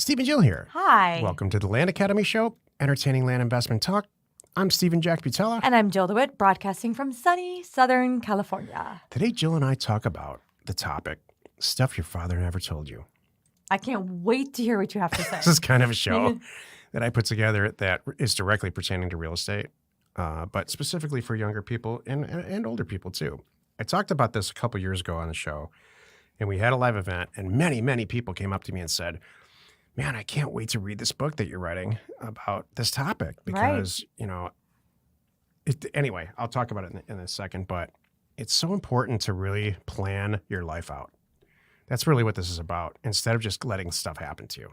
Steve and Jill here. Hi. Welcome to the Land Academy Show, entertaining land investment talk. I'm Stephen Jack Butella. And I'm Jill DeWitt, broadcasting from sunny Southern California. Today, Jill and I talk about the topic, stuff your father never told you. I can't wait to hear what you have to say. This is kind of a show that I put together that is directly pertaining to real estate, but specifically for younger people and older people too. I talked about this a couple years ago on the show, and we had a live event, and many people came up to me and said, man, I can't wait to read this book that you're writing about this topic because, anyway, I'll talk about it in a second, but it's so important to really plan your life out. That's really what this is about, instead of just letting stuff happen to you.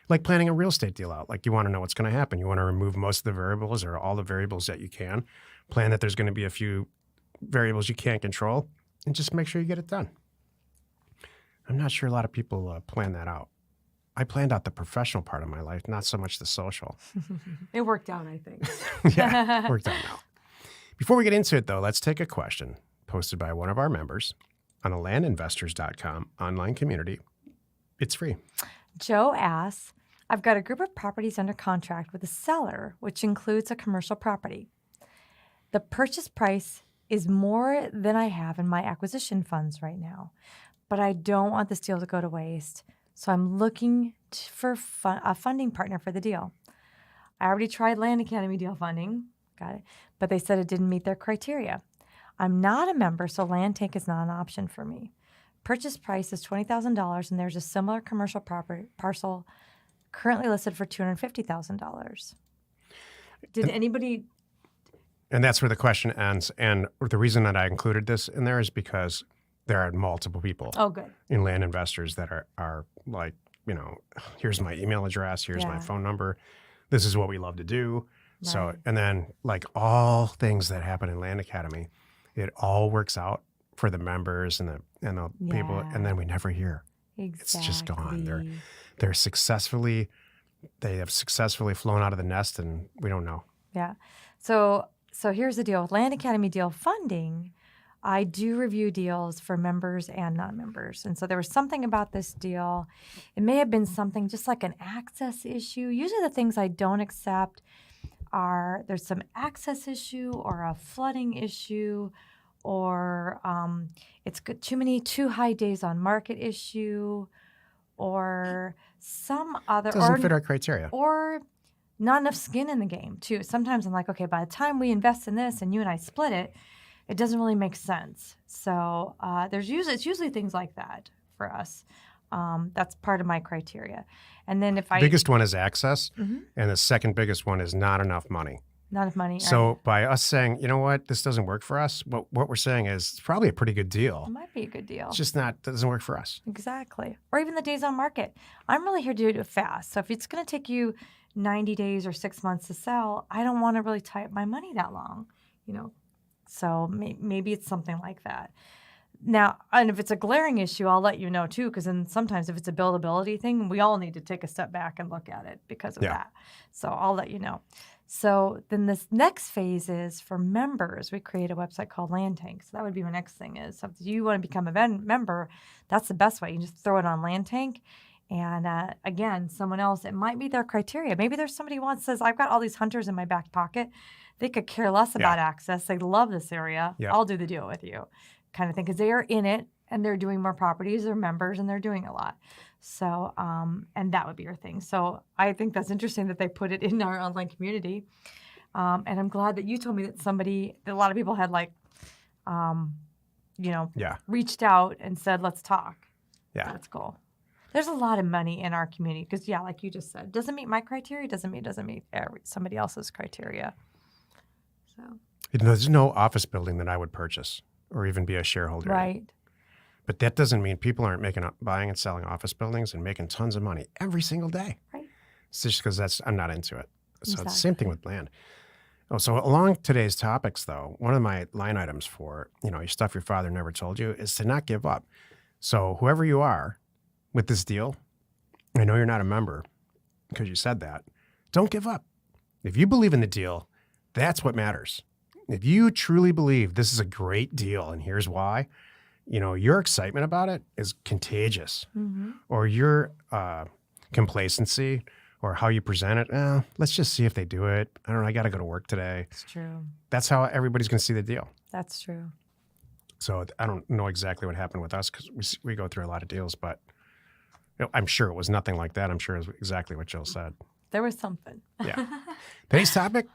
Like planning a real estate deal out. Like you want to know what's going to happen. You want to remove most of the variables or all the variables that you can. Plan that there's going to be a few variables you can't control and just make sure you get it done. I'm not sure a lot of people plan that out. I planned out the professional part of my life, not so much the social. It worked out, I think. Yeah, worked out now. Before we get into it, though, let's take a question posted by one of our members on the landinvestors.com online community. It's free. Joe asks, I've got a group of properties under contract with a seller, which includes a commercial property. The purchase price is more than I have in my acquisition funds right now, but I don't want this deal to go to waste. So I'm looking for a funding partner for the deal. I already tried Land Academy deal funding, got it, but they said it didn't meet their criteria. I'm not a member, so Land Tank is not an option for me. Purchase price is $20,000, and there's a similar commercial property parcel currently listed for $250,000. Did anybody? And that's where the question ends. And the reason that I included this in there is because there are multiple people in land investors that are like, here's my email address, here's my phone number. This is what we love to do. Right. So, and then like all things that happen in Land Academy, it all works out for the members and the people, and then we never hear. Exactly. It's just gone. They have successfully flown out of the nest, and we don't know. Yeah. So here's the deal with Land Academy deal funding. I do review deals for members and non-members. And so there was something about this deal. It may have been something just like an access issue. Usually the things I don't accept are there's some access issue or a flooding issue or it's too high days on market issue or some other. Doesn't fit our criteria. Or not enough skin in the game too. Sometimes I'm like, okay, by the time we invest in this and you and I split it, it doesn't really make sense. So it's usually things like that for us. That's part of my criteria. And then biggest one is access, and the second biggest one is not enough money. Not enough money. So by us saying, you know what, this doesn't work for us, what we're saying is it's probably a pretty good deal. It might be a good deal. It's just doesn't work for us. Exactly. Or even the days on market. I'm really here to do it fast. So if it's going to take you 90 days or 6 months to sell, I don't want to really tie up my money that long, So maybe it's something like that. Now, and if it's a glaring issue, I'll let you know too, because then sometimes if it's a buildability thing, we all need to take a step back and look at it because of that. So I'll let you know. So then this next phase is for members. We create a website called Land Tank. So that would be my next thing is, so if you want to become a member, that's the best way. You just throw it on Land Tank. And again, someone else, it might be their criteria. Maybe there's somebody who says, I've got all these hunters in my back pocket. They could care less about access. They love this area. Yeah. I'll do the deal with you kind of thing because they are in it and they're doing more properties. They're members and they're doing a lot. So, and that would be your thing. So I think that's interesting that they put it in our online community. And I'm glad that you told me that a lot of people had reached out and said, let's talk. Yeah. That's cool. There's a lot of money in our community because, like you just said, doesn't meet my criteria, doesn't meet somebody else's criteria. So there's no office building that I would purchase or even be a shareholder in. But that doesn't mean people aren't buying and selling office buildings and making tons of money every single day. Right. It's just because I'm not into it. So It's the same thing with land. Oh, so along today's topics, though, one of my line items for, stuff your father never told you is to not give up. So whoever you are with this deal, I know you're not a member because you said that. Don't give up. If you believe in the deal, that's what matters. If you truly believe this is a great deal and here's why, your excitement about it is contagious. Mm-hmm. Or your complacency or how you present it. Let's just see if they do it. I don't know. I got to go to work today. It's true. That's how everybody's going to see the deal. That's true. So I don't know exactly what happened with us because we go through a lot of deals, but I'm sure it was nothing like that. I'm sure it was exactly what Jill said. There was something. Yeah. Today's topic,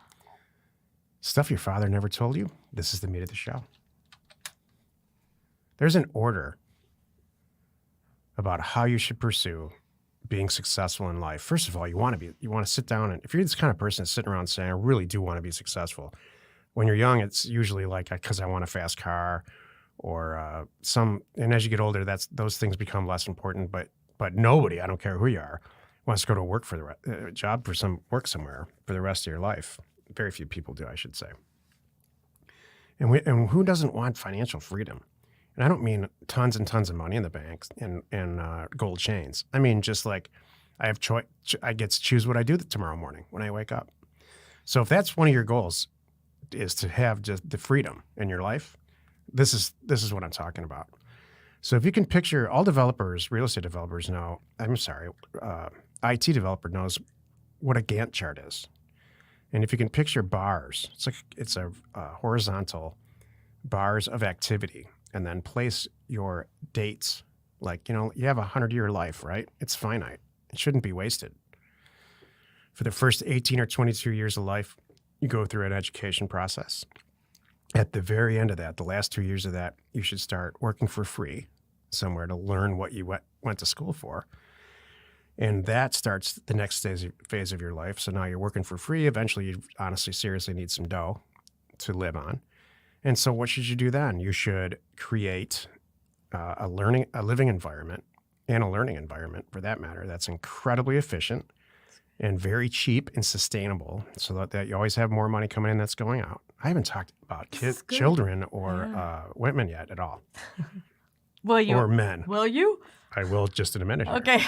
stuff your father never told you. This is the meat of the show. There's an order about how you should pursue being successful in life. First of all, you want to sit down, and if you're this kind of person that's sitting around saying, I really do want to be successful. When you're young, it's usually like, because I want a fast car or and as you get older, those things become less important, but nobody, I don't care who you are, wants to go to work for job for work somewhere for the rest of your life. Very few people do, I should say. And who doesn't want financial freedom? And I don't mean tons and tons of money in the bank and gold chains. I mean, just like I have choice. I get to choose what I do tomorrow morning when I wake up. So if that's one of your goals, is to have just the freedom in your life, this is what I'm talking about. So if you can picture, all developers, real estate developers know, IT developer knows what a Gantt chart is. And if you can picture bars, it's a horizontal bars of activity, and then place your dates. Like, you have 100-year life, right? It's finite. It shouldn't be wasted. For the first 18 or 22 years of life, you go through an education process. At the very end of that, the last 2 years of that, you should start working for free somewhere to learn what you went to school for. And that starts the next phase of your life. So now you're working for free. Eventually, you honestly, seriously need some dough to live on. And so what should you do then? You should create a living environment and a learning environment, for that matter, that's incredibly efficient and very cheap and sustainable, so that you always have more money coming in that's going out. I haven't talked about children or women yet at all. Will you? Or men. Will you? I will just in a minute. Okay.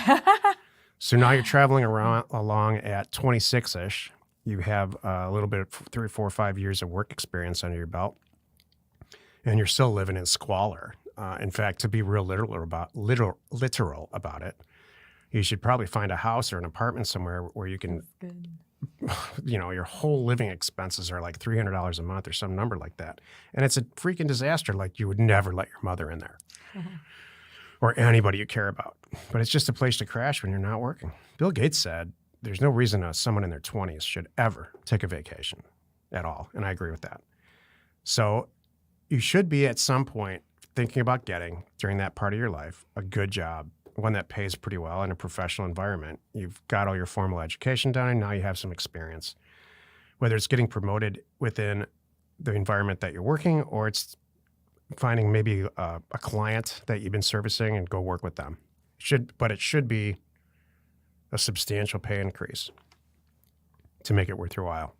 So now you're traveling along at 26-ish. You have a little bit of 3, 4, 5 years of work experience under your belt, and you're still living in squalor. In fact, to be real literal about it, you should probably find a house or an apartment somewhere where you can, your whole living expenses are like $300 a month or some number like that. And it's a freaking disaster. Like, you would never let your mother in there or anybody you care about. But it's just a place to crash when you're not working. Bill Gates said there's no reason someone in their 20s should ever take a vacation at all. And I agree with that. So you should be at some point thinking about getting, during that part of your life, a good job, one that pays pretty well in a professional environment. You've got all your formal education done, and now you have some experience. Whether it's getting promoted within the environment that you're working, or it's finding maybe a client that you've been servicing and go work with them. But it should be a substantial pay increase to make it worth your while.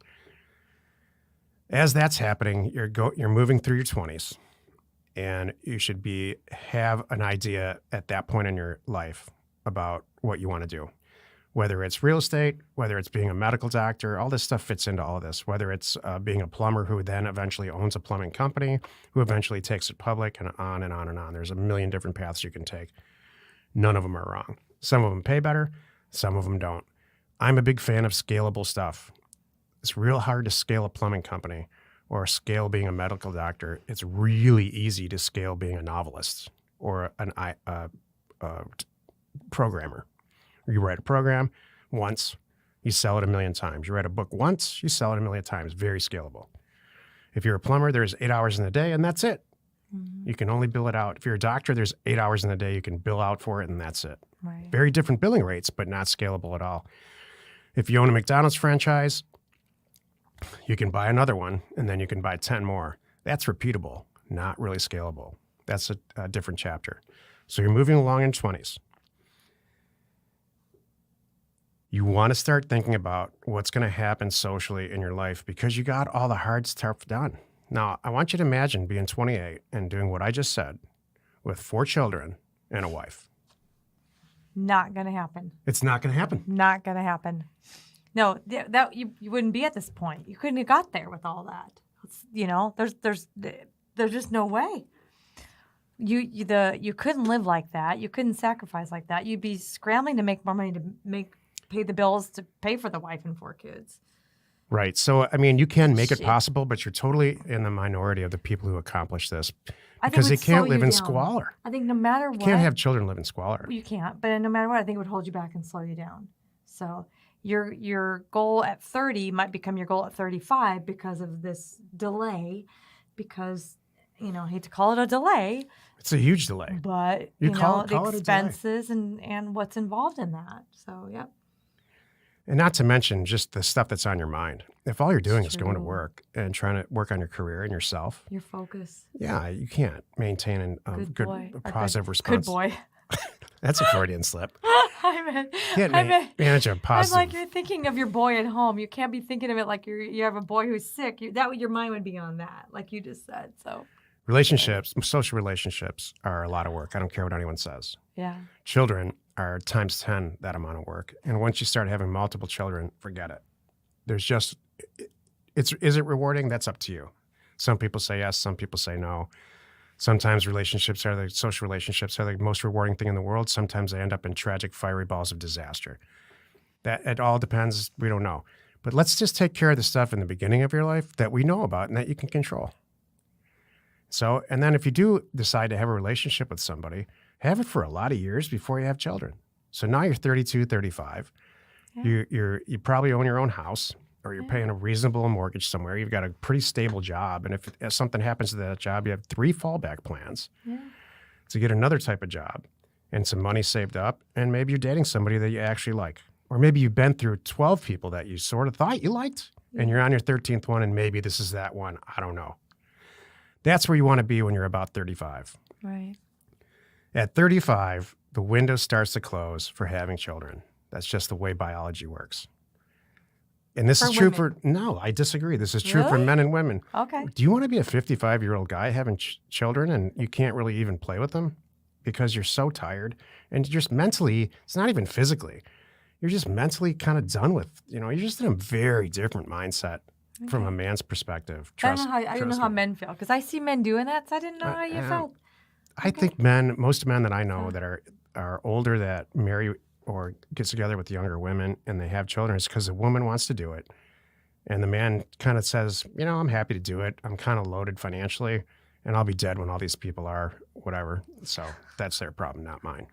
As that's happening, you're moving through your 20s. And you should have an idea at that point in your life about what you want to do. Whether it's real estate, whether it's being a medical doctor, all this stuff fits into all of this. Whether it's being a plumber who then eventually owns a plumbing company, who eventually takes it public, and on and on and on. There's a million different paths you can take. None of them are wrong. Some of them pay better, some of them don't. I'm a big fan of scalable stuff. It's real hard to scale a plumbing company or scale being a medical doctor. It's really easy to scale being a novelist or a programmer. You write a program once, you sell it 1 million times. You write a book once, you sell it 1 million times. Very scalable. If you're a plumber, there's 8 hours in the day, and that's it. Mm-hmm. You can only bill it out. If you're a doctor, there's 8 hours in the day. You can bill out for it, and that's it. Right. Very different billing rates, but not scalable at all. If you own a McDonald's franchise, you can buy another one, and then you can buy 10 more. That's repeatable, not really scalable. That's a different chapter. So you're moving along in 20s. You want to start thinking about what's going to happen socially in your life because you got all the hard stuff done. Now, I want you to imagine being 28 and doing what I just said with 4 children and a wife. Not going to happen. It's not going to happen. Not going to happen. No, that you wouldn't be at this point. You couldn't have got there with all that. There's just no way. you couldn't live like that. You couldn't sacrifice like that. You'd be scrambling to make more money to pay the bills to pay for the wife and 4 kids. Right. So, I mean, you can make it possible, but you're totally in the minority of the people who accomplish this because they can't live in squalor. I think no matter what. You can't have children live in squalor. You can't. But no matter what, I think it would hold you back and slow you down. So your goal at 30 might become your goal at 35 because of this delay, because, I hate to call it a delay. It's a huge delay. But, the expenses and what's involved in that. So, yep. And not to mention just the stuff that's on your mind. If all you're doing is going to work and trying to work on your career and yourself. Your focus. Yeah, you can't maintain a good positive response. Good boy. That's a Freudian slip. I can't manage a positive. I'm like, you're thinking of your boy at home. You can't be thinking of it like you have a boy who's sick. Your mind would be on that, like you just said. So relationships, social relationships are a lot of work. I don't care what anyone says. Yeah. Children are times 10 that amount of work. And once you start having multiple children, forget it. There's just, is it rewarding? That's up to you. Some people say yes, some people say no. Sometimes social relationships are the most rewarding thing in the world. Sometimes they end up in tragic, fiery balls of disaster. That it all depends. We don't know. But let's just take care of the stuff in the beginning of your life that we know about and that you can control. So, and then if you do decide to have a relationship with somebody, have it for a lot of years before you have children. So now you're 32, 35. Yeah. You probably own your own house, or you're paying a reasonable mortgage somewhere. You've got a pretty stable job. And if something happens to that job, you have 3 fallback plans to get another type of job and some money saved up. And maybe you're dating somebody that you actually like. Or maybe you've been through 12 people that you sort of thought you liked, and you're on your 13th one, and maybe this is that one. I don't know. That's where you want to be when you're about 35. Right. At 35, the window starts to close for having children. That's just the way biology works. And this is true no, I disagree. This is true for men and women. Okay. Do you want to be a 55-year-old guy having children and you can't really even play with them because you're so tired and just mentally, it's not even physically, you're just mentally kind of done with, you're just in a very different mindset from a man's perspective. I don't know how men feel because I see men doing that, so I didn't know how you felt. I think most men that I know that are older that marry or gets together with younger women and they have children is because the woman wants to do it. And the man kind of says, I'm happy to do it. I'm kind of loaded financially and I'll be dead when all these people are, whatever. So that's their problem, not mine.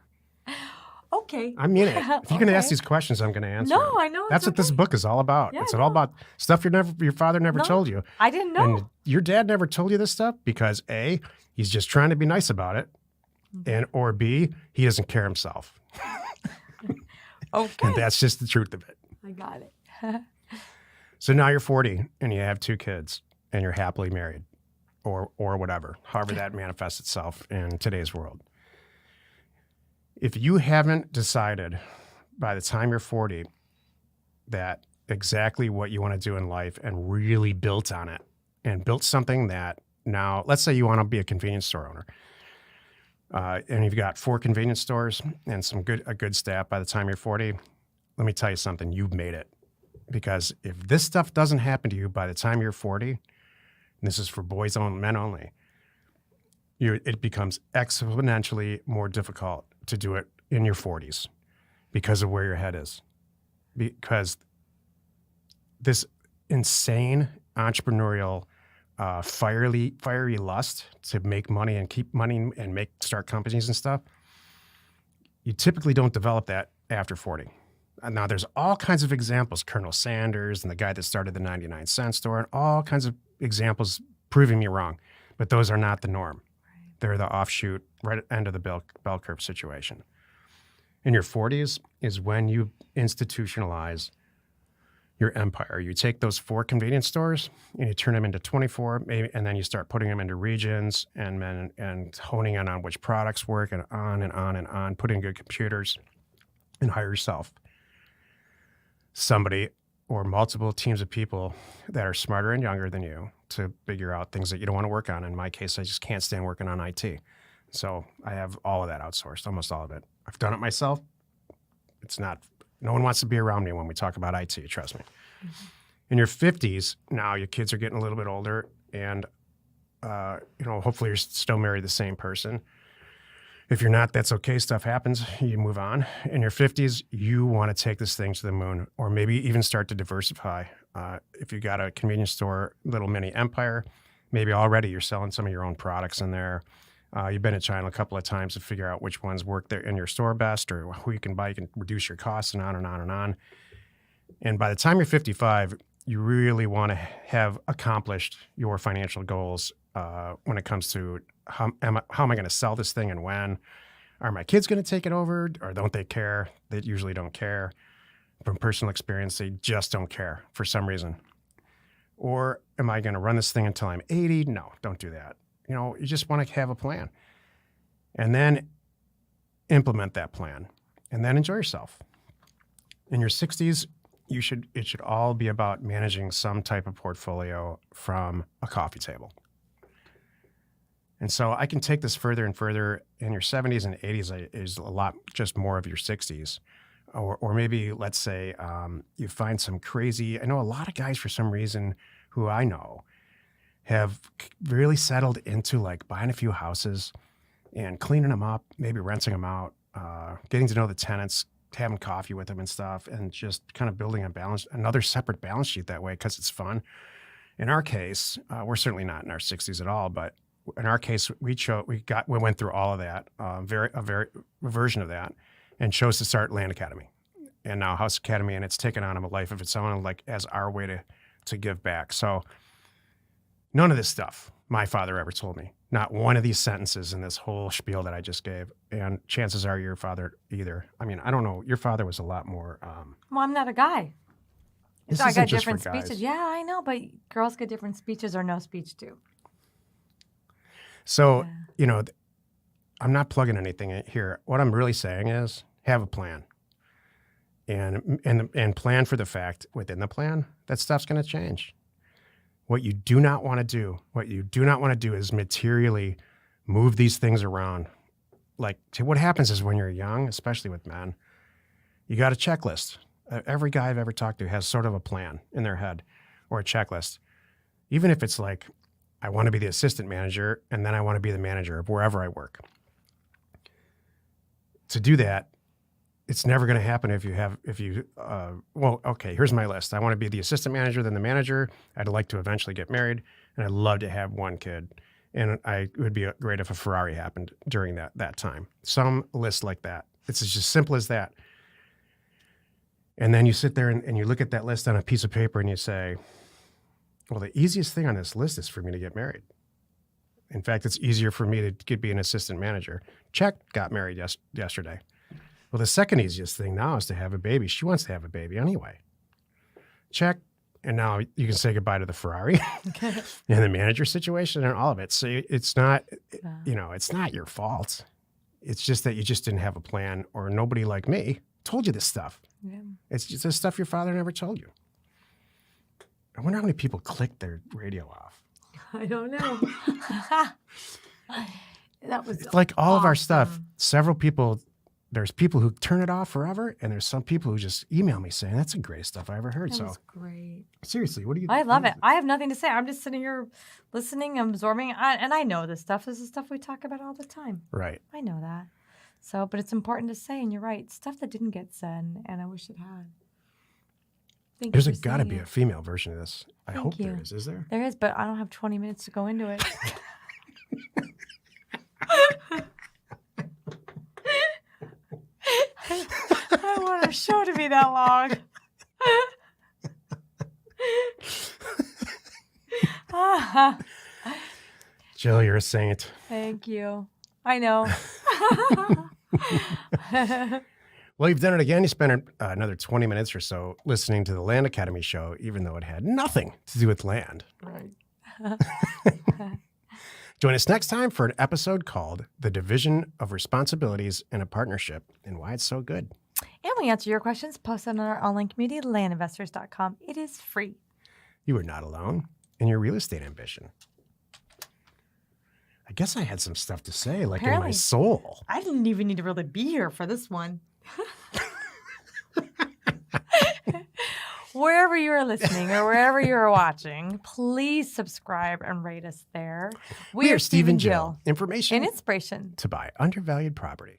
Okay. I mean it. If you're going to ask these questions, I'm going to answer. No, I know. That's what this book is all about. Yeah, it's all about stuff your father never told you. I didn't know. And your dad never told you this stuff because A, he's just trying to be nice about it. Or B, he doesn't care himself. Okay. And that's just the truth of it. I got it. So now you're 40 and you have 2 kids and you're happily married or whatever, however that manifests itself in today's world. If you haven't decided by the time you're 40 that exactly what you want to do in life and really built on it and built something that now, let's say you want to be a convenience store owner. And you've got 4 convenience stores and a good staff by the time you're 40, let me tell you something, you've made it. Because if this stuff doesn't happen to you by the time you're 40, and this is for men only, it becomes exponentially more difficult to do it in your 40s because of where your head is. Because this insane entrepreneurial fiery lust to make money and keep money and start companies and stuff, you typically don't develop that after 40. And now there's all kinds of examples, Colonel Sanders and the guy that started the 99-cent store, and all kinds of examples proving me wrong. But those are not the norm. Right. They're the offshoot, right end of the bell curve situation. In your 40s is when you institutionalize your empire. You take those 4 convenience stores and you turn them into 24, maybe, and then you start putting them into regions and honing in on which products work and on and on and on, put in good computers and hire yourself somebody or multiple teams of people that are smarter and younger than you to figure out things that you don't want to work on. In my case, I just can't stand working on IT. So I have all of that outsourced, almost all of it. I've done it myself. No one wants to be around me when we talk about IT, trust me. Mm-hmm. In your 50s, now your kids are getting a little bit older, and hopefully you're still married to the same person. If you're not, that's okay. Stuff happens. You move on. In your 50s, you want to take this thing to the moon, or maybe even start to diversify. If you got a convenience store, little mini empire, maybe already you're selling some of your own products in there. You've been to China a couple of times to figure out which ones work there in your store best, or who you can buy. You can reduce your costs, and on and on and on. And by the time you're 55, you really want to have accomplished your financial goals when it comes to how am I going to sell this thing and when? Are my kids going to take it over, or don't they care? They usually don't care. From personal experience, they just don't care for some reason. Or am I going to run this thing until I'm 80? No, don't do that. You just want to have a plan. And then implement that plan. And then enjoy yourself. In your 60s, it should all be about managing some type of portfolio from a coffee table. And so I can take this further and further. In your 70s and 80s is a lot just more of your 60s. Or maybe, let's say, you find some crazy, I know a lot of guys for some reason who I know have really settled into like buying a few houses and cleaning them up, maybe renting them out, getting to know the tenants, having coffee with them and stuff, and just kind of building another separate balance sheet that way because it's fun. In our case, we're certainly not in our 60s at all, but in our case, we went through all of that, a version of that, and chose to start Land Academy, and now House Academy, and it's taken on a life of its own, like as our way to give back. So none of this stuff my father ever told me. Not one of these sentences in this whole spiel that I just gave. And chances are your father either. I mean, I don't know. Your father was a lot more. Well, I'm not a guy. This I isn't got just different for guys. speeches. Yeah, I know, but girls get different speeches or no speech too. So, I'm not plugging anything in here. What I'm really saying is have a plan. And plan for the fact within the plan that stuff's going to change. What you do not want to do is materially move these things around. Like what happens is when you're young, especially with men, you got a checklist. Every guy I've ever talked to has sort of a plan in their head or a checklist. Even if it's like, I want to be the assistant manager and then I want to be the manager of wherever I work. To do that, it's never going to happen here's my list. I want to be the assistant manager, then the manager. I'd like to eventually get married, and I'd love to have one kid. And it would be great if a Ferrari happened during that time. Some list like that. It's just simple as that. And then you sit there and you look at that list on a piece of paper and you say, well, the easiest thing on this list is for me to get married. In fact, it's easier for me to be an assistant manager. Check, got married yesterday. Well, the second easiest thing now is to have a baby. She wants to have a baby anyway. Check. And now you can say goodbye to the Ferrari and the manager situation and all of it. So it's not, it's not your fault. It's just that you just didn't have a plan, or nobody like me told you this stuff. Yeah. It's just the stuff your father never told you. I wonder how many people clicked their radio off. I don't know. That was it's like all of our stuff. There's people who turn it off forever, and there's some people who just email me saying, that's the greatest stuff I ever heard. That was great. Seriously, what do you I love it. I have nothing to say. I'm just sitting here listening, absorbing, and I know this stuff. This is stuff we talk about all the time. Right. I know that. So, but it's important to say, and you're right, stuff that didn't get said, and I wish it had. There's got to be a female version of this. I hope there is. Is there? There is, but I don't have 20 minutes to go into it. I want our show to be that long. Jill, you're a saint. Thank you. I know. Well, you've done it again. You spent another 20 minutes or so listening to the Land Academy show, even though it had nothing to do with land. Right. Join us next time for an episode called The Division of Responsibilities in a Partnership and Why It's So Good. And we answer your questions posted on our online community, landinvestors.com. It is free. You are not alone in your real estate ambition. I guess I had some stuff to say, like in my soul. I didn't even need to really be here for this one. wherever you are listening or wherever you are watching, please subscribe and rate us there. We are Steve and Jill. Information and inspiration to buy undervalued property.